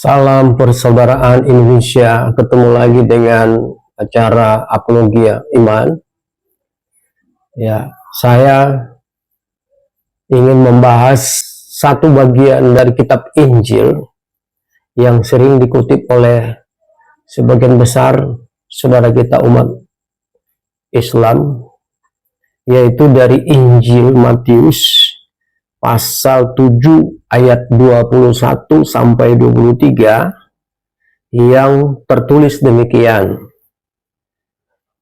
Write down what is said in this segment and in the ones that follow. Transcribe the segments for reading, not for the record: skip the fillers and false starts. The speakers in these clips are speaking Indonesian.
Salam persaudaraan Indonesia, ketemu lagi dengan acara Apologia Iman. Ya, saya ingin membahas satu bagian dari kitab Injil yang sering dikutip oleh sebagian besar saudara kita umat Islam, yaitu dari Injil Matius pasal 7 ayat 21 sampai 23 yang tertulis demikian.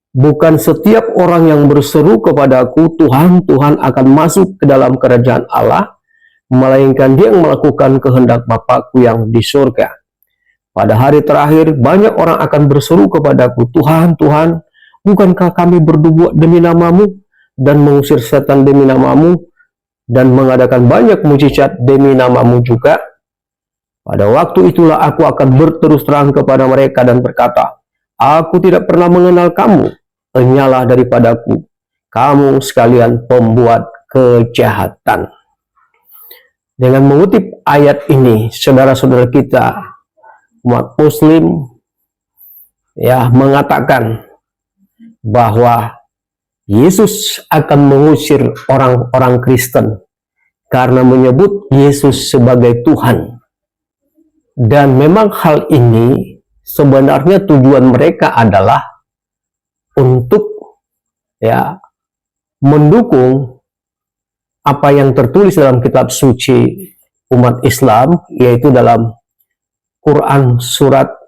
Bukan setiap orang yang berseru kepadaku, Tuhan, Tuhan akan masuk ke dalam kerajaan Allah, melainkan dia yang melakukan kehendak Bapakku yang di surga. Pada hari terakhir, banyak orang akan berseru kepadaku, Tuhan, Tuhan, bukankah kami berbuat demi namamu dan mengusir setan demi namamu, dan mengadakan banyak mujizat demi namamu juga? Pada waktu itulah aku akan berterus terang kepada mereka dan berkata, aku tidak pernah mengenal kamu, enyalah daripadaku, kamu sekalian pembuat kejahatan. Dengan mengutip ayat ini, saudara-saudara kita umat Muslim mengatakan bahwa Yesus akan mengusir orang-orang Kristen karena menyebut Yesus sebagai Tuhan. Dan memang hal ini sebenarnya tujuan mereka adalah untuk mendukung apa yang tertulis dalam kitab suci umat Islam, yaitu dalam Quran surat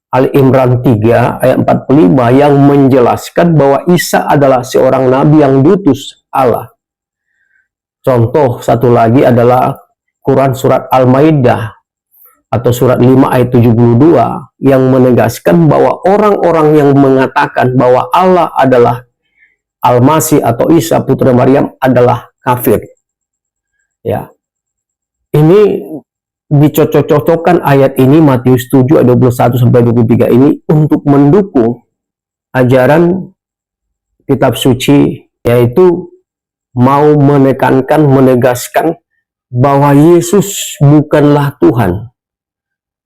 Al-Imran 3 ayat 45 yang menjelaskan bahwa Isa adalah seorang nabi yang diutus Allah. Contoh satu lagi adalah Quran surat Al-Maidah atau surat 5 ayat 72 yang menegaskan bahwa orang-orang yang mengatakan bahwa Allah adalah Al-Masih atau Isa putra Maryam adalah kafir. Ya. Ini dicocok-cocokkan ayat ini Matius 7 ayat 21 sampai 23 ini untuk mendukung ajaran kitab suci, yaitu mau menegaskan bahwa Yesus bukanlah Tuhan,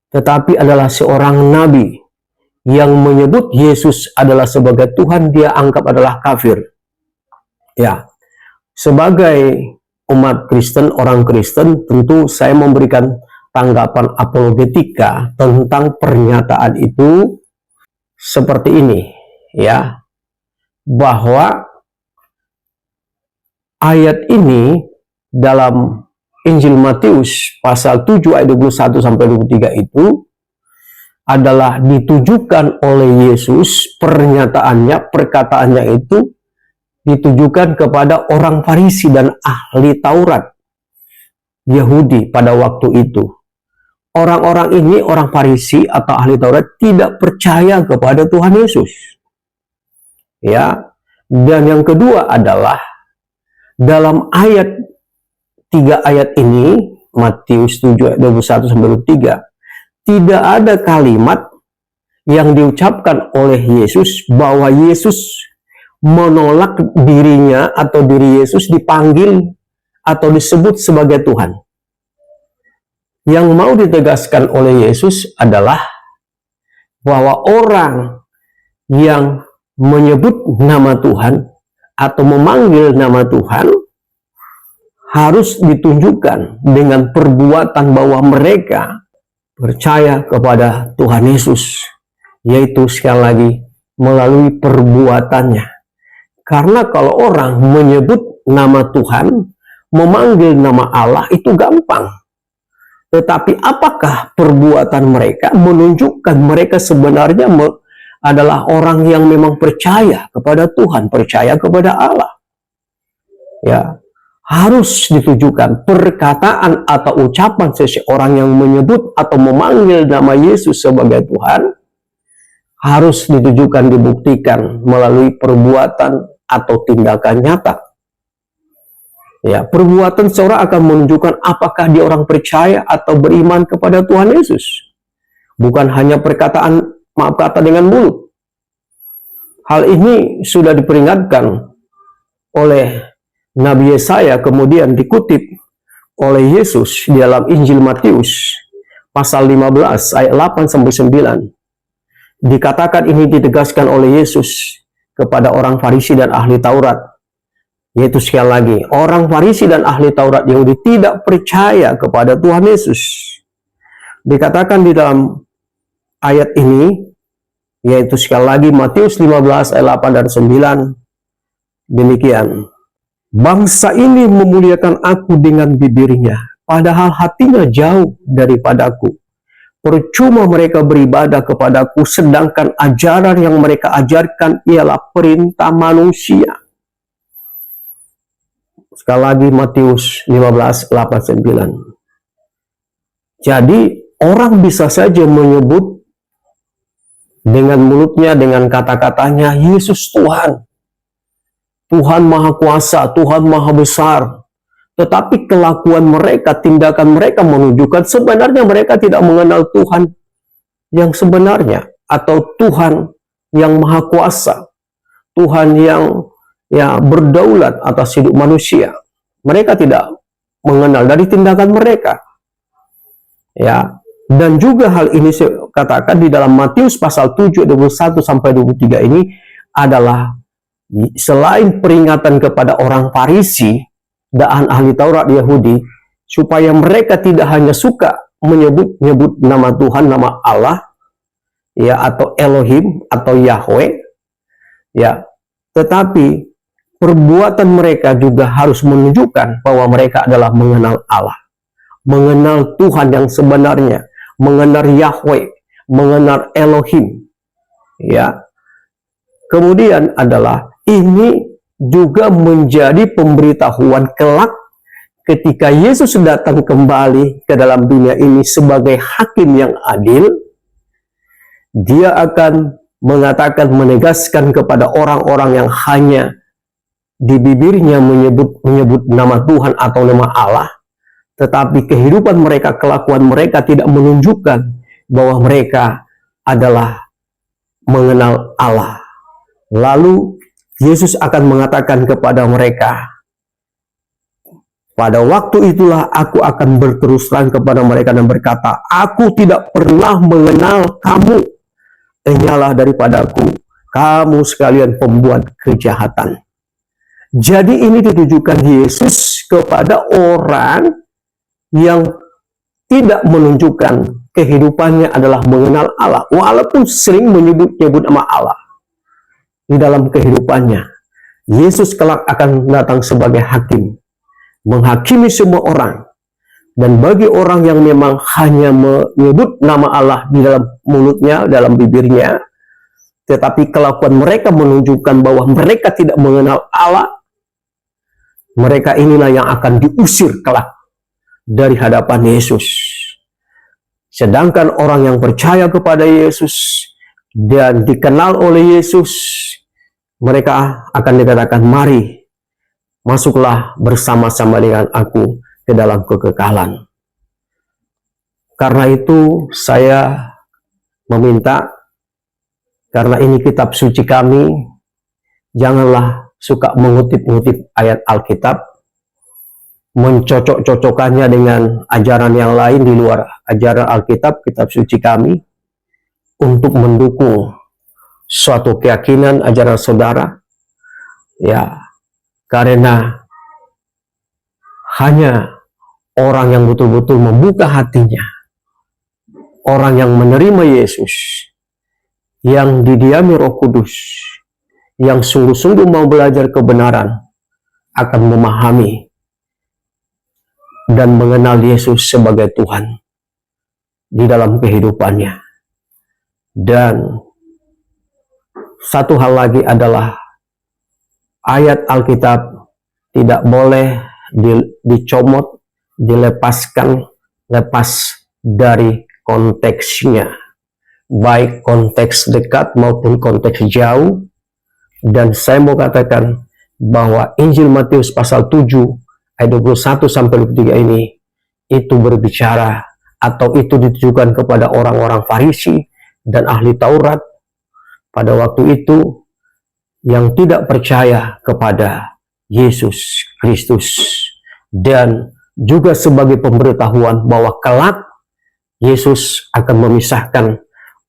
tetapi adalah seorang nabi. Yang menyebut Yesus adalah sebagai Tuhan, dia anggap adalah kafir. Ya, sebagai umat Kristen, orang Kristen, tentu saya memberikan tanggapan apologetika tentang pernyataan itu seperti ini, ya, bahwa ayat ini dalam Injil Matius pasal 7 ayat 21 sampai 23 itu adalah ditujukan oleh Yesus, perkataannya itu ditujukan kepada orang Farisi dan ahli Taurat Yahudi pada waktu itu. Orang-orang ini, orang Farisi atau ahli Taurat, tidak percaya kepada Tuhan Yesus. Ya. Dan yang kedua adalah dalam ayat 3 ayat ini, Matius 7 ayat 21 sampai 23, tidak ada kalimat yang diucapkan oleh Yesus bahwa Yesus menolak dirinya atau diri Yesus dipanggil atau disebut sebagai Tuhan. Yang mau ditegaskan oleh Yesus adalah bahwa orang yang menyebut nama Tuhan atau memanggil nama Tuhan harus ditunjukkan dengan perbuatan bahwa mereka percaya kepada Tuhan Yesus, yaitu sekali lagi melalui perbuatannya. Karena kalau orang menyebut nama Tuhan, memanggil nama Allah itu gampang. Tetapi apakah perbuatan mereka menunjukkan mereka sebenarnya adalah orang yang memang percaya kepada Tuhan, percaya kepada Allah? Ya, harus ditujukan perkataan atau ucapan seseorang yang menyebut atau memanggil nama Yesus sebagai Tuhan harus ditujukan, dibuktikan melalui perbuatan atau tindakan nyata. Ya, perbuatan seorang akan menunjukkan apakah dia orang percaya atau beriman kepada Tuhan Yesus. Bukan hanya perkataan, kata dengan mulut. Hal ini sudah diperingatkan oleh Nabi Yesaya, kemudian dikutip oleh Yesus di dalam Injil Matius pasal 15 ayat 8 sampai 9. Dikatakan ini ditegaskan oleh Yesus kepada orang Farisi dan ahli Taurat. Yaitu sekali lagi, orang Farisi dan ahli Taurat Yahudi tidak percaya kepada Tuhan Yesus. Dikatakan di dalam ayat ini, yaitu sekali lagi Matius 15 ayat 8 dan 9, demikian. Bangsa ini memuliakan aku dengan bibirnya, padahal hatinya jauh daripadaku. Percuma mereka beribadah kepadaku, sedangkan ajaran yang mereka ajarkan ialah perintah manusia. Sekali lagi Matius 15, 8, 9. Jadi orang bisa saja menyebut dengan mulutnya, dengan kata-katanya, Yesus Tuhan. Tuhan Maha Kuasa, Tuhan Maha Besar. Tetapi kelakuan mereka, tindakan mereka menunjukkan sebenarnya mereka tidak mengenal Tuhan yang sebenarnya, atau Tuhan yang Maha Kuasa, Tuhan yang berdaulat atas hidup manusia. Mereka tidak mengenal dari tindakan mereka. Ya, dan juga hal ini saya katakan di dalam Matius pasal 7 21 sampai 23 ini adalah selain peringatan kepada orang Farisi dan ahli Taurat Yahudi, supaya mereka tidak hanya suka menyebut nama Tuhan, nama Allah, ya, atau Elohim atau Yahweh, ya, tetapi perbuatan mereka juga harus menunjukkan bahwa mereka adalah mengenal Allah, mengenal Tuhan yang sebenarnya, mengenal Yahweh, mengenal Elohim, ya. Kemudian adalah ini juga menjadi pemberitahuan kelak ketika Yesus datang kembali ke dalam dunia ini sebagai hakim yang adil. Dia akan mengatakan, menegaskan kepada orang-orang yang hanya di bibirnya menyebut nama Tuhan atau nama Allah, tetapi kehidupan mereka, kelakuan mereka tidak menunjukkan bahwa mereka adalah mengenal Allah. Lalu Yesus akan mengatakan kepada mereka, pada waktu itulah aku akan berterus terang kepada mereka dan berkata, aku tidak pernah mengenal kamu, enyahlah daripadaku, kamu sekalian pembuat kejahatan. Jadi ini ditujukan Yesus kepada orang yang tidak menunjukkan kehidupannya adalah mengenal Allah, walaupun sering menyebut-nyebut nama Allah di dalam kehidupannya. Yesus kelak akan datang sebagai hakim, menghakimi semua orang. Dan bagi orang yang memang hanya menyebut nama Allah di dalam mulutnya, dalam bibirnya, tetapi kelakuan mereka menunjukkan bahwa mereka tidak mengenal Allah, mereka inilah yang akan diusir kelak dari hadapan Yesus. Sedangkan orang yang percaya kepada Yesus dan dikenal oleh Yesus, mereka akan dikatakan, mari masuklah bersama-sama dengan aku ke dalam kekekalan. Karena itu saya meminta, karena ini kitab suci kami, janganlah suka mengutip-ngutip ayat Alkitab, mencocok-cocokkannya dengan ajaran yang lain di luar ajaran Alkitab, kitab suci kami, untuk mendukung suatu keyakinan ajaran saudara, ya, karena hanya orang yang betul-betul membuka hatinya, orang yang menerima Yesus, yang didiami Roh Kudus, yang sungguh-sungguh mau belajar kebenaran, akan memahami dan mengenal Yesus sebagai Tuhan di dalam kehidupannya. Dan satu hal lagi adalah ayat Alkitab tidak boleh dicomot, dilepaskan, lepas dari konteksnya, baik konteks dekat maupun konteks jauh. Dan saya mau katakan bahwa Injil Matius pasal 7 ayat 21 sampai 23 ini itu berbicara, atau itu ditujukan kepada orang-orang Farisi dan ahli Taurat pada waktu itu yang tidak percaya kepada Yesus Kristus, dan juga sebagai pemberitahuan bahwa kelak Yesus akan memisahkan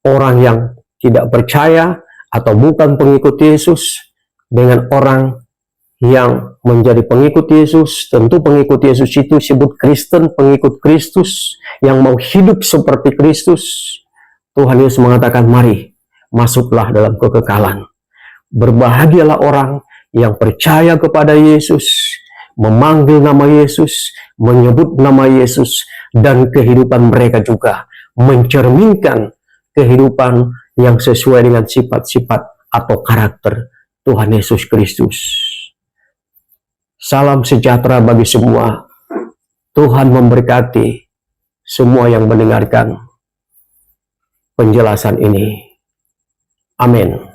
orang yang tidak percaya atau bukan pengikut Yesus dengan orang yang menjadi pengikut Yesus. Tentu pengikut Yesus itu disebut Kristen, pengikut Kristus yang mau hidup seperti Kristus. Tuhan Yesus mengatakan, mari masuklah dalam kekekalan. Berbahagialah orang yang percaya kepada Yesus, memanggil nama Yesus, menyebut nama Yesus, dan kehidupan mereka juga mencerminkan kehidupan yang sesuai dengan sifat-sifat atau karakter Tuhan Yesus Kristus. Salam sejahtera bagi semua. Tuhan memberkati semua yang mendengarkan penjelasan ini. Amin.